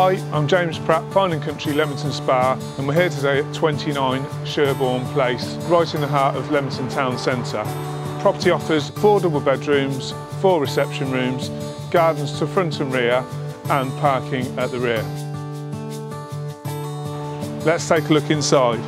Hi, I'm James Pratt, Fine and Country Leamington Spa, and we're here today at 29 Sherbourne Place, right in the heart of Leamington Town Centre. The property offers 4 double bedrooms, 4 reception rooms, gardens to front and rear, and parking at the rear. Let's take a look inside.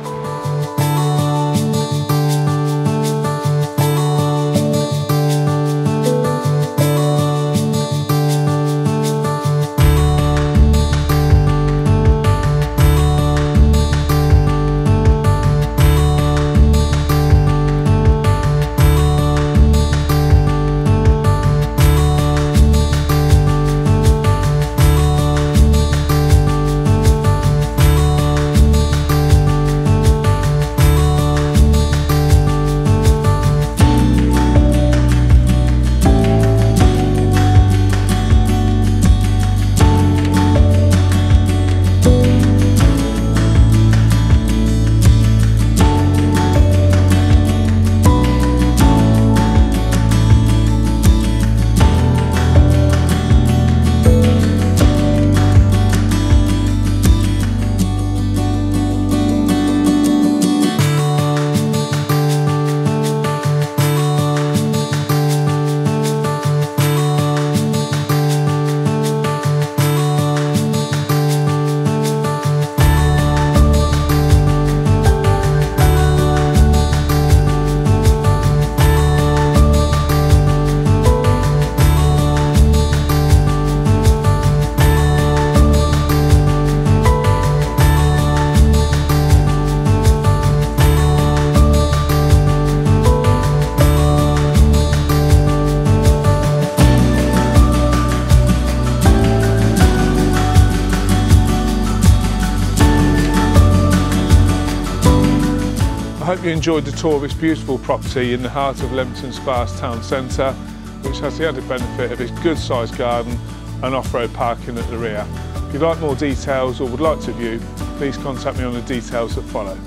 I hope you enjoyed the tour of this beautiful property in the heart of Leamington Spa's town centre, which has the added benefit of its good sized garden and off-road parking at the rear. If you'd like more details or would like to view, please contact me on the details that follow.